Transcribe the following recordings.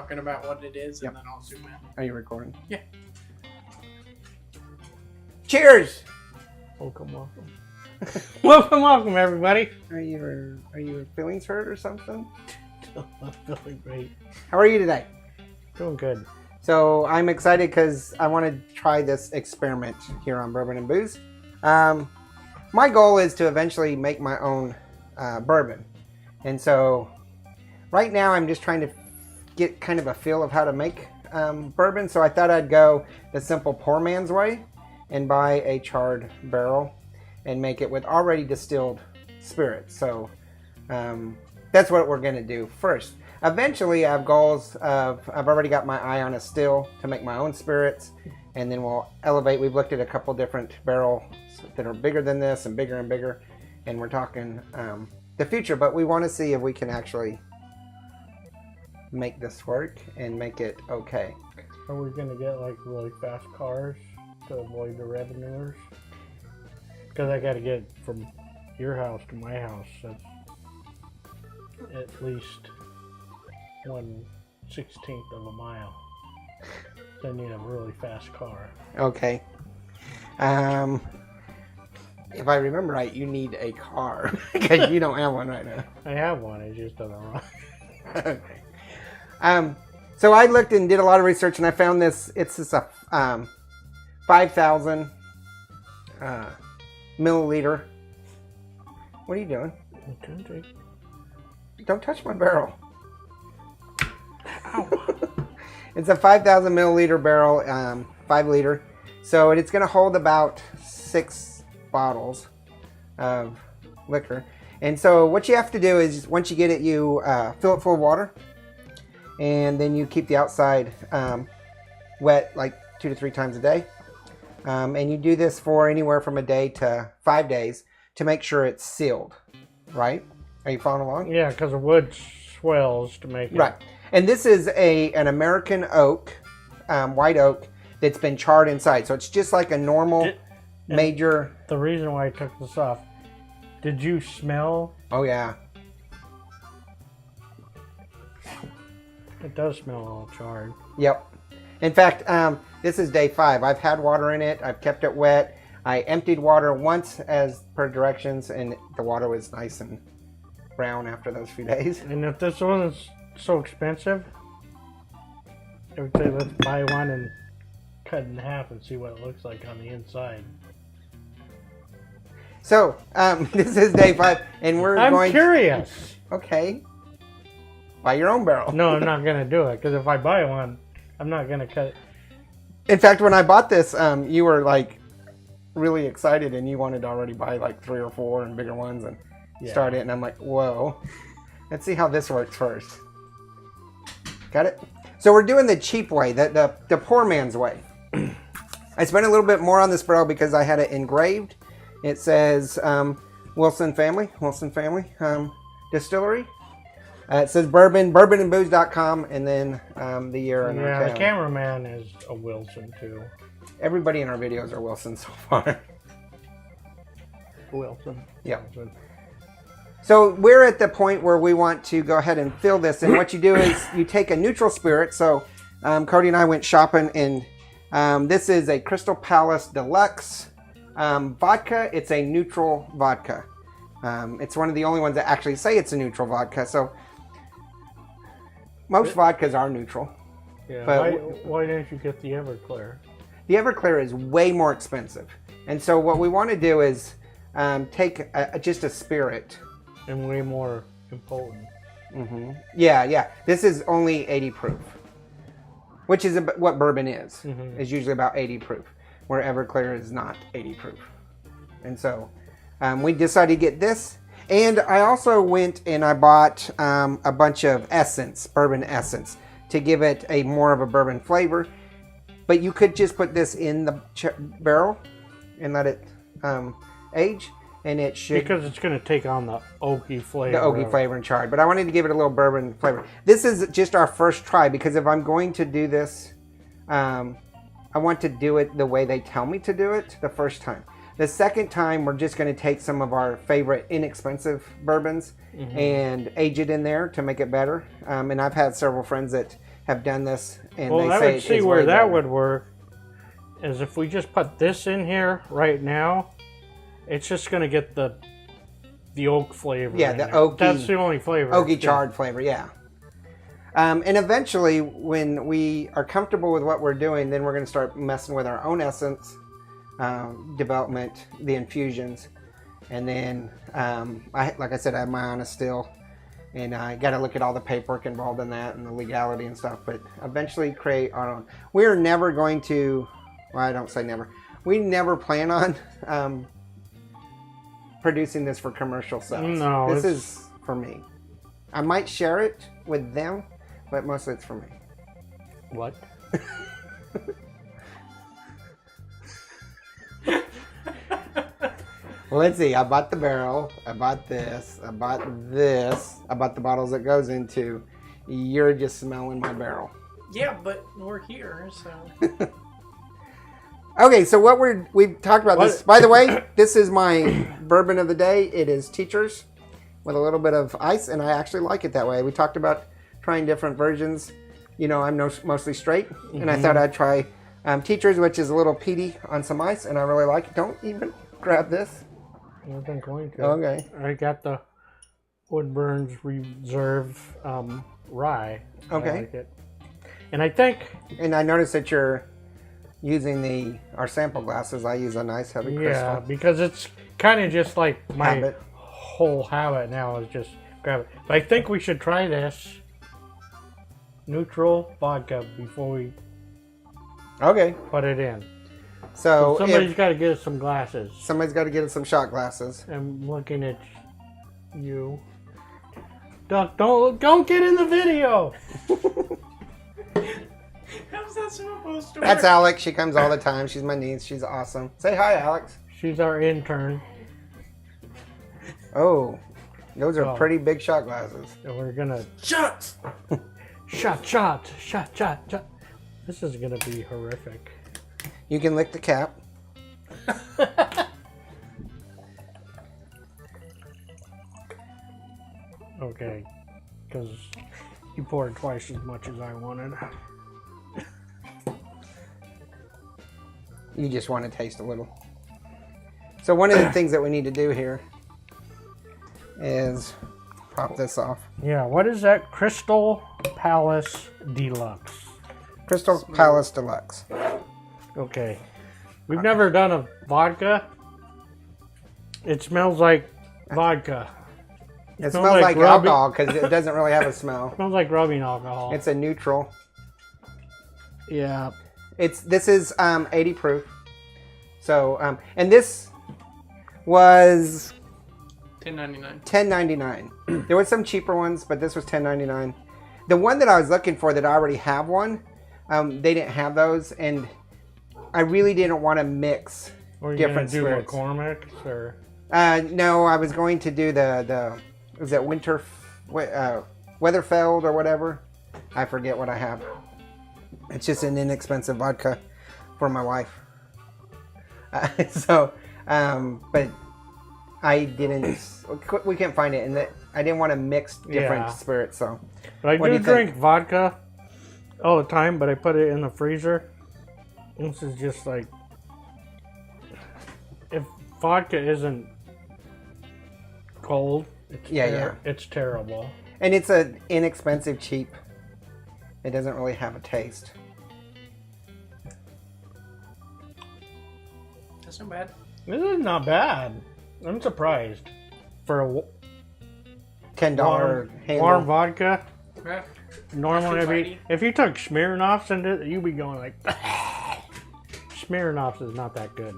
talking about what it is, and then I'll zoom in. Are you recording? Yeah. Cheers! Welcome. welcome, everybody. Are your feelings hurt or something? I'm feeling great. How are you today? Doing good. So I'm excited because I want to try this experiment here on Bourbon and Booze. My goal is to eventually make my own bourbon. And so right now I'm just trying to get kind of a feel of how to make bourbon. So I thought I'd go the simple poor man's way and buy a charred barrel and make it with already distilled spirits. So that's what we're going to do first. Eventually I have goals of, I've already got my eye on a still to make my own spirits, and then we'll elevate. We've looked at a couple different barrels that are bigger than this and bigger, and we're talking the future, but we want to see if we can actually make this work and make it okay. Are we going to get like really fast cars to avoid the revenuers? Because I got to get from your house to my house. That's at least 1/16 of a mile. So I need a really fast car. Okay. If I remember right, you need a car because you don't have one right now. I have one. It just doesn't run. Okay. So I looked and did a lot of research, and I found this. It's just a 5,000 milliliter. What are you doing? Okay. Don't touch my barrel. Ow. It's a 5,000 milliliter barrel, 5 liter. So it's going to hold about 6 bottles of liquor. And so what you have to do is once you get it, you fill it full of water. And then you keep the outside wet like 2 to 3 times a day. And you do this for anywhere from a day to 5 days to make sure it's sealed. Right? Are you following along? Yeah, because the wood swells to make it. Right. And this is an American oak, white oak, that's been charred inside. So it's just like a normal major... The reason why I took this off, did you smell? Oh, yeah. It does smell all charred. Yep. In fact, this is day 5. I've had water in it. I've kept it wet. I emptied water once as per directions, and the water was nice and brown after those few days. And if this wasn't so expensive, I would say let's buy one and cut it in half and see what it looks like on the inside. So, this is day 5, and I'm curious. Okay. Buy your own barrel. No, I'm not going to do it, because if I buy one, I'm not going to cut it. In fact, when I bought this, you were like really excited, and you wanted to already buy like 3 or 4 and bigger ones and start it, and I'm like, whoa. Let's see how this works first. Got it? So we're doing the cheap way, the poor man's way. I spent a little bit more on this barrel because I had it engraved. It says Wilson Family Distillery. It says bourbon, bourbonandbooze.com, and then the year and yeah, the cameraman is a Wilson too. Everybody in our videos are Wilson so far. Wilson. Yeah. Wilson. So we're at the point where we want to go ahead and fill this. And what you do is you take a neutral spirit. So Cody and I went shopping, and this is a Crystal Palace Deluxe vodka. It's a neutral vodka. It's one of the only ones that actually say it's a neutral vodka. So most vodkas are neutral. Yeah. But why didn't you get the Everclear? The Everclear is way more expensive. And so what we want to do is take just a spirit. And way more important. Mm-hmm. Yeah. This is only 80 proof, which is what bourbon is. Mm-hmm. Is usually about 80 proof, where Everclear is not 80 proof. And so we decided to get this. And I also went and I bought a bunch of essence, bourbon essence, to give it a more of a bourbon flavor. But you could just put this in the barrel and let it age. And it should... Because it's going to take on the oaky flavor. The oaky flavor and charred. But I wanted to give it a little bourbon flavor. This is just our first try, because if I'm going to do this, I want to do it the way they tell me to do it the first time. The second time, we're just going to take some of our favorite inexpensive bourbons and age it in there to make it better. And I've had several friends that have done this, and Well, they I say would see it's where way that better. would work is if we just put this in here right now. It's just gonna get the oak flavor. Yeah, in the there. oaky. That's the only flavor. Oaky charred flavor, yeah. And eventually, when we are comfortable with what we're doing, then we're going to start messing with our own essence development, the infusions, and then, like I said, I have my honest still, and I got to look at all the paperwork involved in that and the legality and stuff. But eventually, create our own. We are never going to. Well, I don't say never. We never plan on producing this for commercial sales. No, this is for me. I might share it with them, but mostly it's for me. What? Well, let's see. I bought the barrel. I bought this. I bought this. I bought the bottles it goes into. You're just smelling my barrel. Yeah, but we're here, so. Okay, so we've talked about this. By the way, this is my bourbon of the day. It is Teacher's with a little bit of ice, and I actually like it that way. We talked about trying different versions. You know, I'm mostly straight, and I thought I'd try Teacher's, which is a little peaty on some ice, and I really like it. Don't even grab this. I wasn't going to. Okay. I got the Woodburn's Reserve rye. Okay. I like it. And I think... And I noticed that you're using our sample glasses. I use a nice heavy crystal. Yeah, because it's kind of just like my Habit. whole habit now is just grab it. But I think we should try this neutral vodka before we Okay. put it in. So Somebody's got to get us some glasses. somebody's got to get us some shot glasses. I'm looking at you. Don't get in the video. How's that supposed to work? That's Alex. She comes all the time. She's my niece. She's awesome. Say hi, Alex. She's our intern. Oh, those are Oh. pretty big shot glasses. And we're gonna Shots! shot. This is gonna be horrific. You can lick the cap. Okay, because you poured twice as much as I wanted. You just want to taste a little. So one of the things that we need to do here is pop this off. Yeah, what is that? Crystal Palace Deluxe. Crystal Palace Deluxe. Okay. We've never done a vodka. It smells like vodka. It smells smells like rubbing- alcohol because it doesn't really have a smell. Smells like rubbing alcohol. It's a neutral. Yeah. This is 80 proof. So and this was $10.99. $10.99. There was some cheaper ones, but this was $10.99. The one that I was looking for that I already have one, they didn't have those, and I really didn't want to mix Or you different gonna do spirits. McCormick's or No, I was going to do the was that Weatherfeld or whatever. I forget what I have. It's just an inexpensive vodka for my wife. But I didn't. We can't find it, and I didn't want to mix different Yeah. spirits. So, But I What do do you think? drink vodka all the time, but I put it in the freezer. This is just like, if vodka isn't cold, it's terrible. and it's an inexpensive, cheap. It doesn't really have a taste. That's not bad. This is not bad. I'm surprised for a $10 handle. warm vodka. Yeah. Normally, Extra if you took Smirnoffs into it, you'd be going like, Smirnoffs is not that good.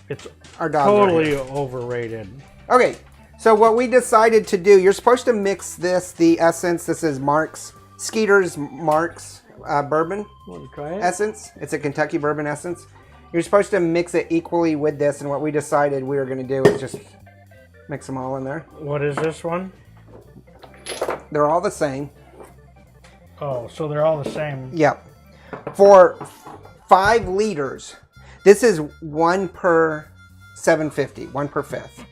It's Our dogs are totally here. overrated. Okay, so what we decided to do, you're supposed to mix the essence. This is Skeeter's Mark's bourbon Want to try it? essence. It's a Kentucky bourbon essence. You're supposed to mix it equally with this, and what we decided we were going to do is just mix them all in there. What is this one? They're all the same. Oh, so they're all the same. Yep. For 5 liters, this is 1 per 750, 1 per fifth.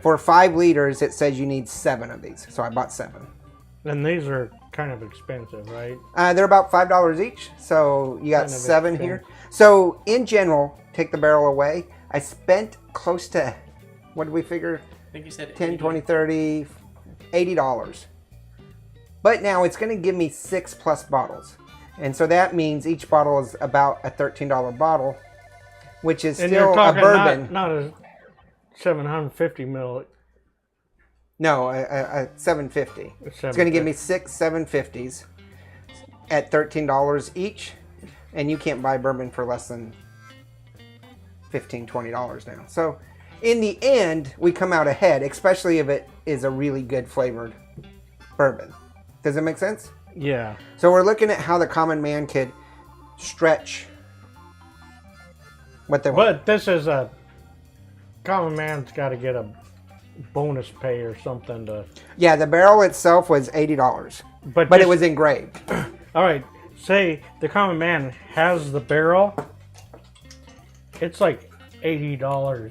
For 5 liters, it says you need 7 of these, so I bought 7. And these are kind of expensive, right? They're about $5 each. So you got Kind of 7 here. So in general, take the barrel away. I spent close to, what did we figure? I think you said 10, 80. 20, 30, $80. But now it's going to give me 6 plus bottles. And so that means each bottle is about a $13 bottle, which is And still you're a talking bourbon. not a 750 ml. No, a 750. It's going to give me 6 750s at $13 each. And you can't buy bourbon for less than $15, $20 now. So in the end, we come out ahead, especially if it is a really good flavored bourbon. Does it make sense? Yeah. So we're looking at how the common man could stretch what they want. But this is a common man's got to get a bonus pay or something to. Yeah, the barrel itself was $80, but it was engraved. All right. Say the common man has the barrel. It's like $80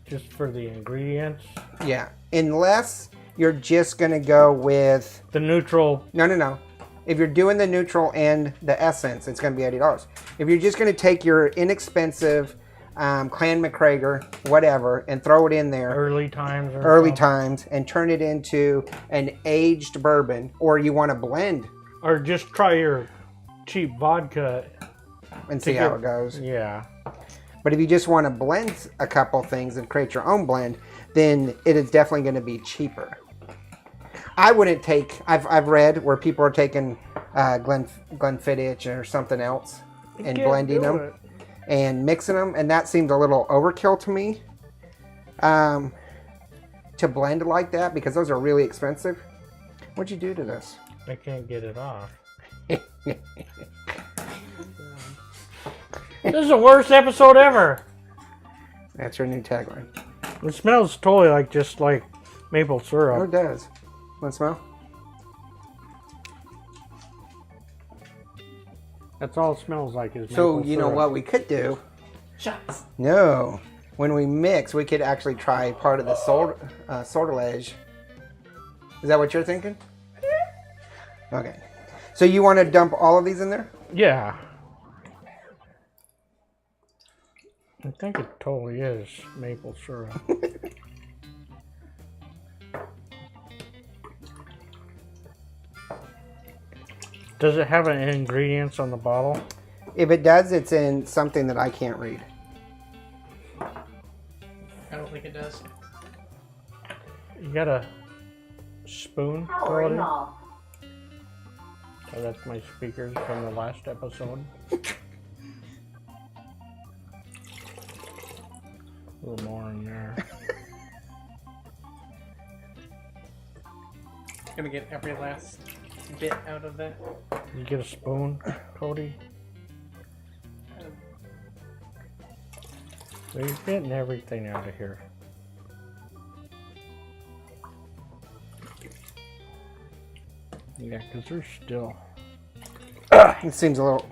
just for the ingredients. Yeah, unless you're just going to go with The neutral. No. If you're doing the neutral and the essence, it's going to be $80. If you're just going to take your inexpensive Clan McCrager, whatever, and throw it in there, Early times. early times, and turn it into an aged bourbon, or you want to blend Or just try your cheap vodka. and see how it goes. Yeah. But if you just want to blend a couple things and create your own blend, then it is definitely going to be cheaper. I wouldn't take. I've read where people are taking Glenfiddich or something else and blending them and mixing them, and that seems a little overkill to me. To blend like that, because those are really expensive. What'd you do to this? I can't get it off. This is the worst episode ever. That's your new tagline. It smells totally like just like maple Oh, syrup. it does. Want to smell? That's all it smells like is maple So syrup. you know what we could do? Shots. No. When we mix, we could actually try part of the sortilege. Is that what you're thinking? Okay. So you want to dump all of these in there? Yeah. I think it totally is maple syrup. Does it have any ingredients on the bottle? If it does, it's in something that I can't read. I don't think it does. You got a spoon? Powering off. Oh, that's my speakers from the last episode. A little more in there. Gonna get every last bit out of that. You get a spoon, Cody? So you're getting everything out of here. Yeah, because there's still... It seems a little...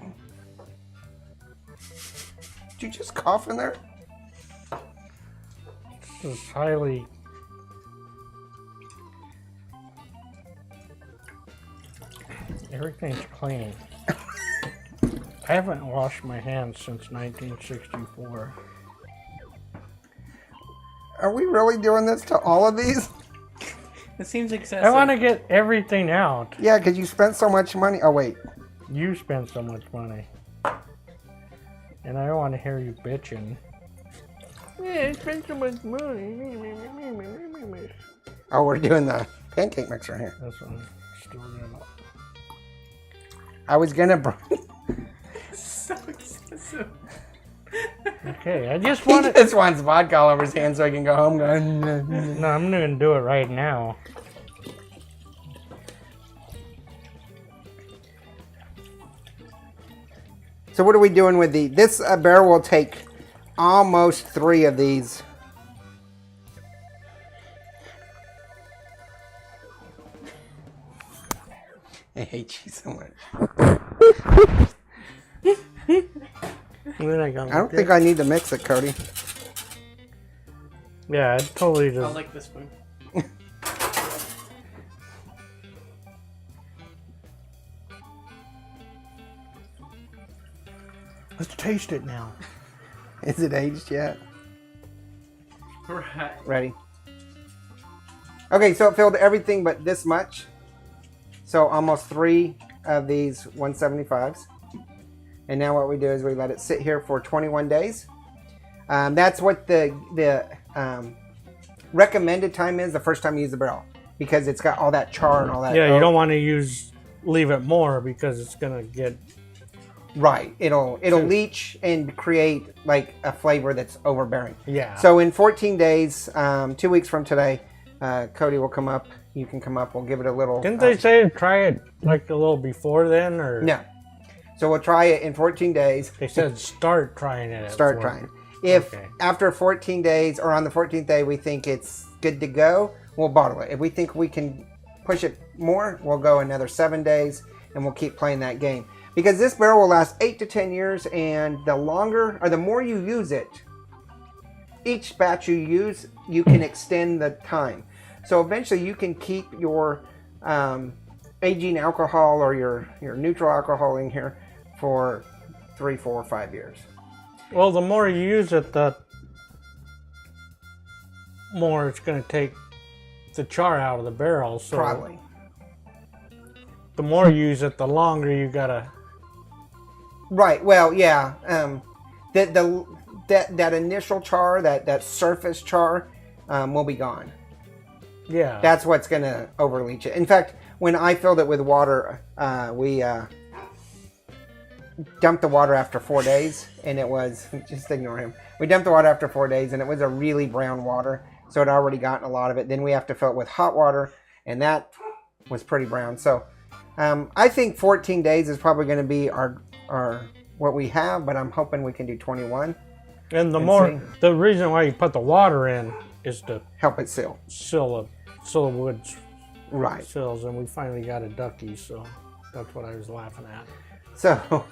Did you just cough in there? This is highly... Everything's clean. I haven't washed my hands since 1964. Are we really doing this to all of these? It seems excessive. I want to get everything out. Yeah, because you spent so much money. Oh, wait. You spend so much money. And I don't want to hear you bitching. Yeah, I spent so much money. Oh, we're doing the pancake mixer here. That's what I'm still gonna... I was going to bring... So excessive. Okay, I just He want to... just wants vodka all over his hands so I can go home going... No, I'm going to do it right now. So what are we doing with the... This barrel will take almost 3 of these. I hate you so much. I don't think I need to mix it, Cody. Yeah, it totally I just... like this spoon. Let's taste it now. Is it aged yet? Right. Ready? Okay, so it filled everything but this much. So almost 3 of these 175s. And now what we do is we let it sit here for 21 days. That's what the recommended time is the first time you use the barrel, because it's got all that char and all that. Yeah, you don't want to leave it more because it's gonna get right. It'll leach and create like a flavor that's overbearing. Yeah. So in 14 days, 2 weeks from today, Cody will come up. You can come up. We'll give it a little. Didn't they say try it like a little before then, or No. So we'll try it in 14 days. They said start trying it. Start trying. If after 14 days or on the 14th day we think it's good to go, we'll bottle it. If we think we can push it more, we'll go another 7 days and we'll keep playing that game. Because this barrel will last 8 to 10 years, and the longer or the more you use it, each batch you use, you can extend the time. So eventually you can keep your aging alcohol or your neutral alcohol in here for 3, 4, 5 years. Well, the more you use it, the more it's going to take the char out of the barrel. So Probably. the more you use it, the longer you gotta. Right. Well, yeah. That initial char, that surface char, will be gone. Yeah. That's what's going to overleach it. In fact, when I filled it with water, we dumped the water after 4 days, and it was, just ignore him. We dumped the water after 4 days, and it was a really brown water, so it already gotten a lot of it. Then we have to fill it with hot water, and that was pretty brown. So I think 14 days is probably going to be our what we have, but I'm hoping we can do 21. And the reason why you put the water in is to help it seal the wood's right sills, and we finally got a ducky, so that's what I was laughing at. So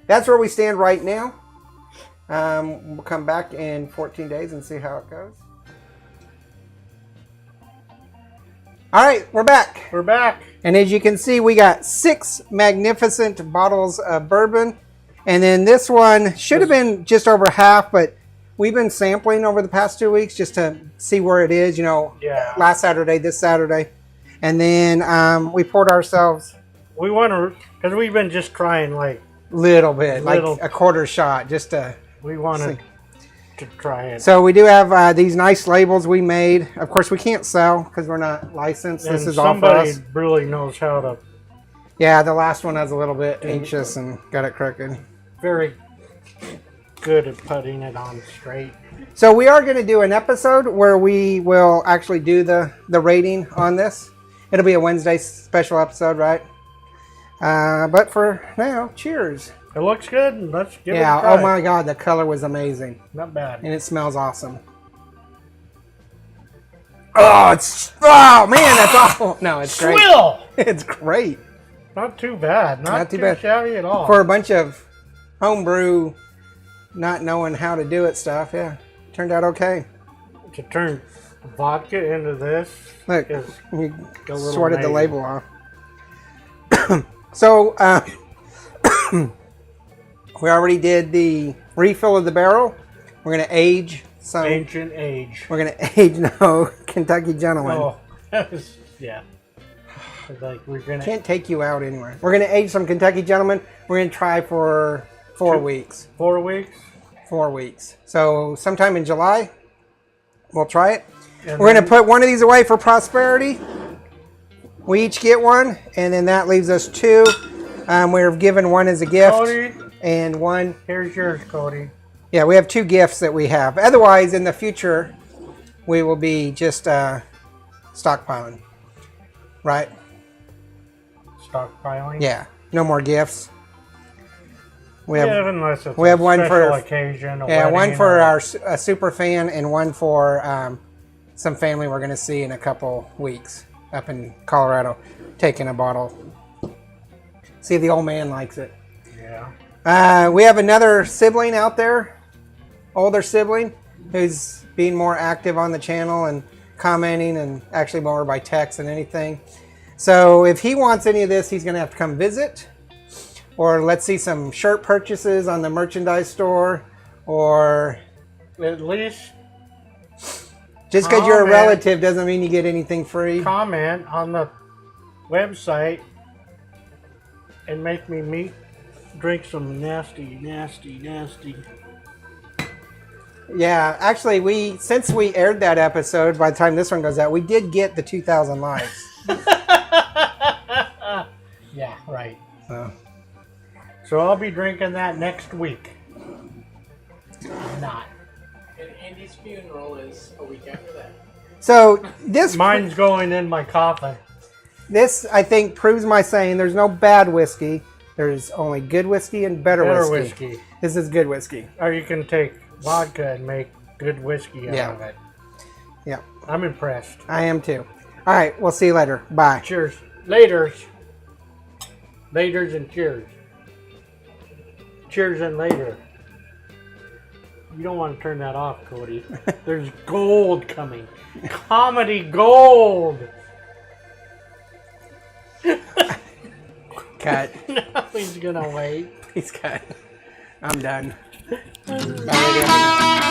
that's where we stand right now. We'll come back in 14 days and see how it goes. All right, we're back. We're back. And as you can see, we got 6 magnificent bottles of bourbon. And then this one should have been just over half, but we've been sampling over the past 2 weeks just to see where it is, last Saturday, this Saturday. And then we poured ourselves... We want to, because we've been just trying like... Little bit, like a quarter shot, just to... We wanted to try it. So we do have these nice labels we made. Of course, we can't sell because we're not licensed. And this is all for us. Somebody really knows how to... Yeah, the last one was a little bit anxious and got it crooked. Very good at putting it on straight. So we are going to do an episode where we will actually do the rating on this. It'll be a Wednesday special episode, right? But for now, cheers. It looks good. Let's give it a Yeah, try. oh my God, the color was amazing. Not bad. And it smells awesome. Oh man, that's awful. No, it's great. Swill! It's great. Not too bad. Not too bad. Shabby at all. For a bunch of homebrew, not knowing how to do it stuff, yeah, turned out okay. To turn vodka into this. Look, is you a little sorted the amazing. label off. So, we already did the refill of the barrel. We're going to age some. Ancient age. We're going to age, no, Kentucky Gentleman. Oh, yeah. It's like we're gonna. Can't take you out anywhere. We're going to age some Kentucky Gentleman. We're going to try for 4 weeks. 4 weeks? 4 weeks. So, sometime in July, we'll try it. And We're going to put one of these away for prosperity. We each get one, and then that leaves us 2. We're given one as a gift. Cody, And one. here's yours, Cody. Yeah, we have 2 gifts that we have. Otherwise, in the future, we will be just stockpiling. Right? Stockpiling? Yeah. No more gifts. We have, unless it's we have one special for occasion. one for our super fan and one for some family we're going to see in a couple weeks up in Colorado, taking a bottle. See if the old man likes it. Yeah. We have another sibling out there, older sibling, who's being more active on the channel and commenting, and actually more by text than anything. So if he wants any of this, he's going to have to come visit. or let's see some shirt purchases on the merchandise store, or At least just because you're a Comment. relative doesn't mean you get anything free. comment on the website and make me drink some nasty. Yeah, actually, since we aired that episode, by the time this one goes out, we did get the 2,000 likes. Yeah, right. So. So I'll be drinking that next week. I'm not. And Andy's funeral is a week after that. So this Mine's going in my coffin. this I think proves my saying there's no bad whiskey. There's only good whiskey and better whiskey. This is good whiskey. Or you can take vodka and make good whiskey out of it. Yeah, I'm impressed. I am too. All right, we'll see you later. Bye. Cheers. Laters. Laters and cheers. Cheers and later. You don't want to turn that off, Cody. There's gold coming. Comedy gold. Cut. Now he's gonna wait. He's cut. I'm done. Bye,